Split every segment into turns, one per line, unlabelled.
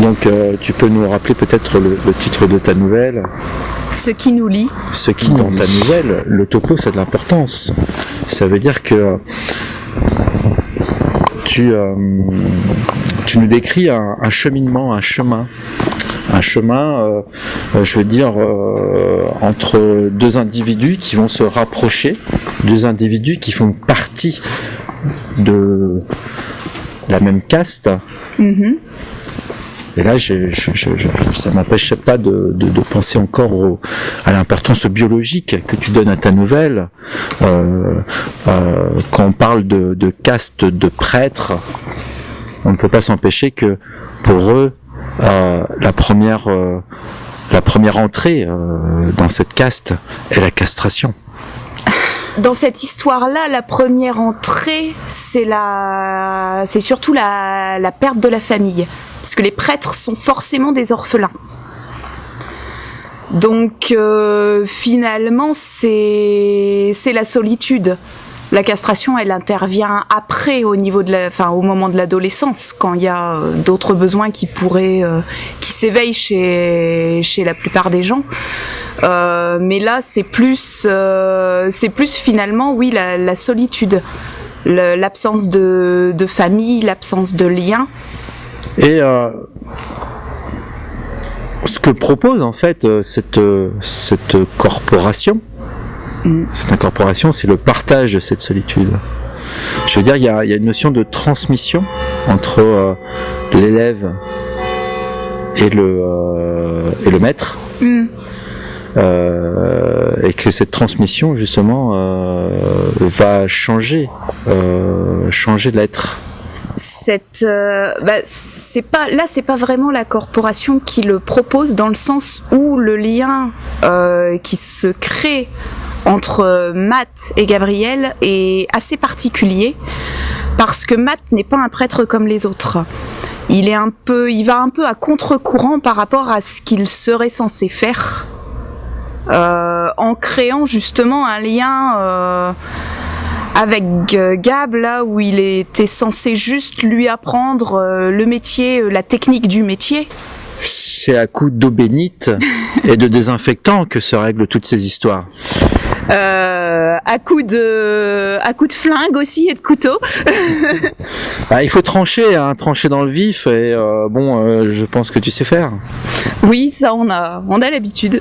Donc tu peux nous rappeler peut-être le titre de ta nouvelle?
Ce qui nous lie.
Ce qui, dans ta nouvelle, le topo, ça a de l'importance. Ça veut dire que tu nous décris un cheminement, un chemin, je veux dire, entre deux individus qui vont se rapprocher, deux individus qui font partie de la même caste.
Mm-hmm.
Et là, ça m'empêche pas de penser encore à l'importance biologique que tu donnes à ta nouvelle. Quand on parle de caste de prêtres, on ne peut pas s'empêcher que pour eux, la première entrée dans cette caste est la castration.
Dans cette histoire-là, la première entrée, c'est surtout la perte de la famille. Parce que les prêtres sont forcément des orphelins. Donc finalement, c'est la solitude. La castration, elle intervient après, au moment de l'adolescence, quand il y a d'autres besoins qui s'éveillent chez la plupart des gens. Mais là, c'est plus finalement, oui, la solitude, l'absence de famille, l'absence de lien.
Et ce que propose en fait cette corporation, cette incorporation, c'est le partage de cette solitude. Je veux dire, il y a une notion de transmission entre l'élève et le maître. Et que cette transmission justement va changer l'être.
C'est pas vraiment la corporation qui le propose, dans le sens où le lien qui se crée entre Matt et Gabriel est assez particulier, parce que Matt n'est pas un prêtre comme les autres. Il va un peu à contre-courant par rapport à ce qu'il serait censé faire, en créant justement un lien avec Gab, là où il était censé juste lui apprendre le métier, la technique du métier.
C'est à coup d'eau bénite et de désinfectant que se règlent toutes ces histoires.
À coup de flingue aussi et de couteau.
Il faut trancher dans le vif, et je pense que tu sais faire.
Oui, ça on a l'habitude.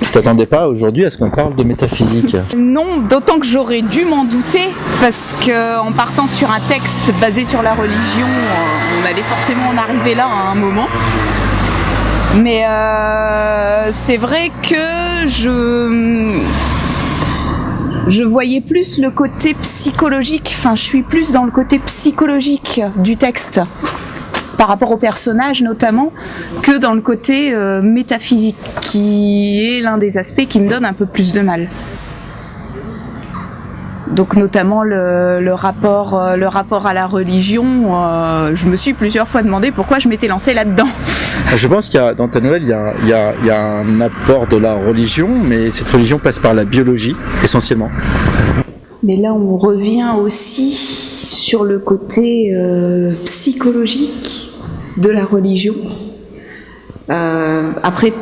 Tu t'attendais pas aujourd'hui à ce qu'on parle de métaphysique?
Non, d'autant que j'aurais dû m'en douter, parce qu'en partant sur un texte basé sur la religion, on allait forcément en arriver là à un moment. Mais c'est vrai que je voyais plus le côté psychologique, je suis plus dans le côté psychologique du texte, par rapport au personnage notamment, que dans le côté métaphysique, qui est l'un des aspects qui me donne un peu plus de mal. Donc notamment le rapport à la religion, je me suis plusieurs fois demandé pourquoi je m'étais lancée là-dedans.
Je pense dans ta nouvelle, il y a un apport de la religion, mais cette religion passe par la biologie, essentiellement.
Mais là, on revient aussi sur le côté psychologique de la religion. Après,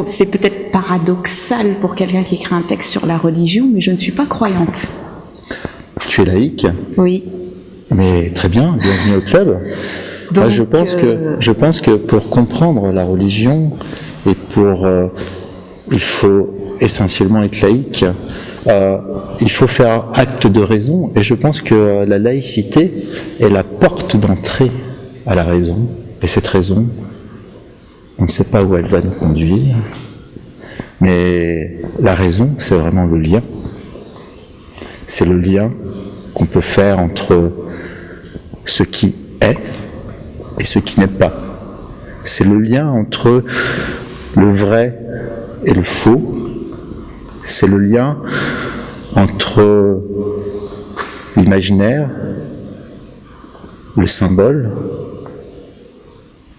c'est peut-être paradoxal pour quelqu'un qui écrit un texte sur la religion, mais je ne suis pas croyante.
Tu es laïque? Oui. Mais très bien, bienvenue au club. Donc, je pense que pour comprendre la religion, et il faut essentiellement être laïque, il faut faire acte de raison, et je pense que la laïcité est la porte d'entrée à la raison, et cette raison, on ne sait pas où elle va nous conduire, mais la raison, c'est vraiment le lien. C'est le lien qu'on peut faire entre ce qui est et ce qui n'est pas. C'est le lien entre le vrai et le faux. C'est le lien entre l'imaginaire, le symbole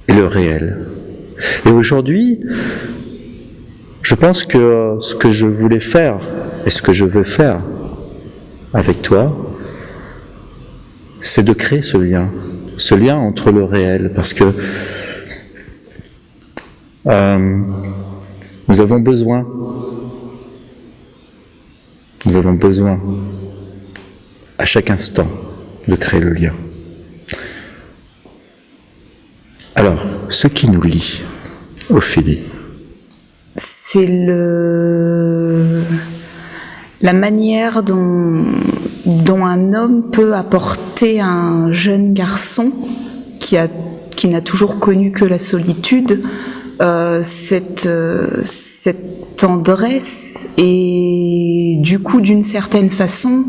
et le réel. Et aujourd'hui, je pense que ce que je voulais faire et ce que je veux faire avec toi, c'est de créer ce lien entre le réel, parce que Nous avons besoin à chaque instant de créer le lien. Alors, ce qui nous lie, Ophélie,
c'est la manière dont un homme peut apporter à un jeune garçon qui n'a toujours connu que la solitude cette tendresse et du coup d'une certaine façon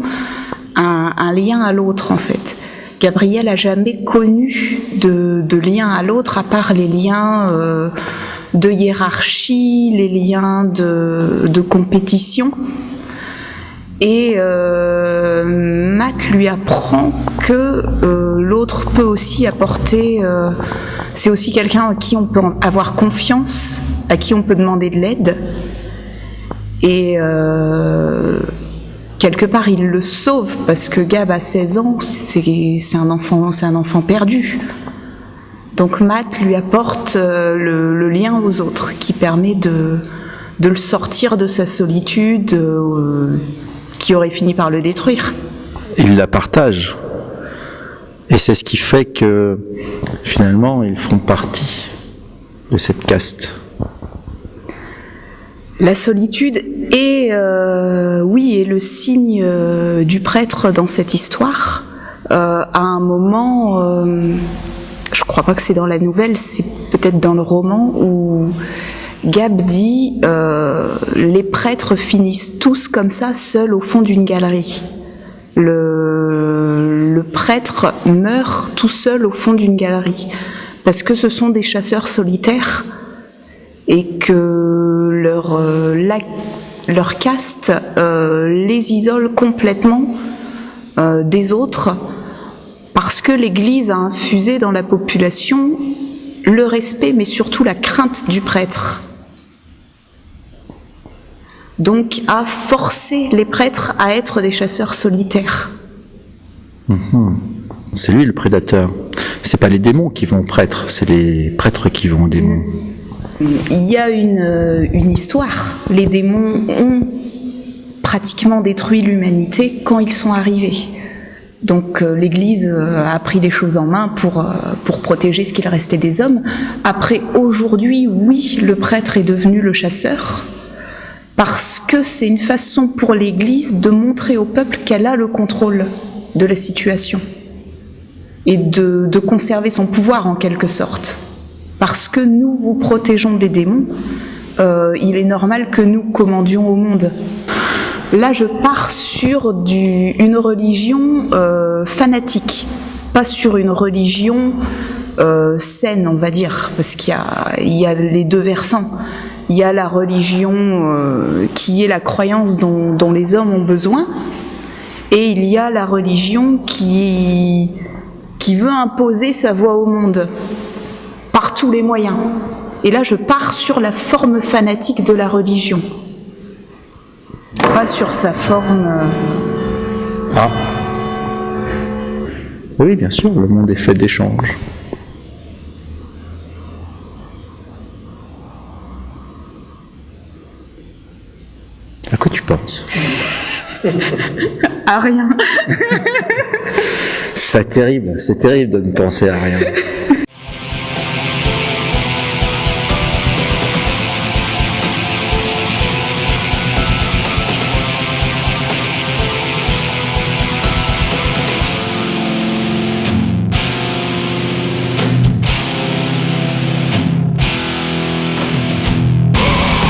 un lien à l'autre en fait. Gabriel a jamais connu de lien à l'autre à part les liens de hiérarchie, les liens de compétition. Et Matt lui apprend que l'autre peut aussi apporter, c'est aussi quelqu'un à qui on peut avoir confiance, à qui on peut demander de l'aide. Et quelque part il le sauve parce que Gab a 16 ans, c'est un enfant perdu. Donc Matt lui apporte le lien aux autres qui permet de le sortir de sa solitude qui aurait fini par le détruire.
Il la partage. Et c'est ce qui fait que finalement ils font partie de cette caste.
La solitude est le signe du prêtre dans cette histoire. À un moment, je crois pas que c'est dans la nouvelle, c'est peut-être dans le roman où Gab dit les prêtres finissent tous comme ça, seuls au fond d'une galerie. Le prêtre meurt tout seul au fond d'une galerie parce que ce sont des chasseurs solitaires et que leur caste les isole complètement des autres parce que l'Église a infusé dans la population le respect mais surtout la crainte du prêtre. Donc à forcer les prêtres à être des chasseurs solitaires.
C'est lui le prédateur. C'est pas les démons qui vont aux prêtres, c'est les prêtres qui vont aux démons.
Il y a une histoire. Les démons ont pratiquement détruit l'humanité quand ils sont arrivés. Donc l'Église a pris les choses en main pour protéger ce qu'il restait des hommes. Après, aujourd'hui, oui, le prêtre est devenu le chasseur. Parce que c'est une façon pour l'Église de montrer au peuple qu'elle a le contrôle de la situation et de conserver son pouvoir en quelque sorte. Parce que nous vous protégeons des démons, il est normal que nous commandions au monde. Là, je pars sur une religion fanatique, pas sur une religion saine, on va dire, parce qu'il y a les deux versants. Il y a la religion qui est la croyance dont les hommes ont besoin, et il y a la religion qui veut imposer sa voix au monde par tous les moyens. Et là, je pars sur la forme fanatique de la religion, pas sur sa forme...
Ah. Oui, bien sûr, le monde est fait d'échanges. À quoi tu penses?
À rien.
C'est terrible de ne penser à rien.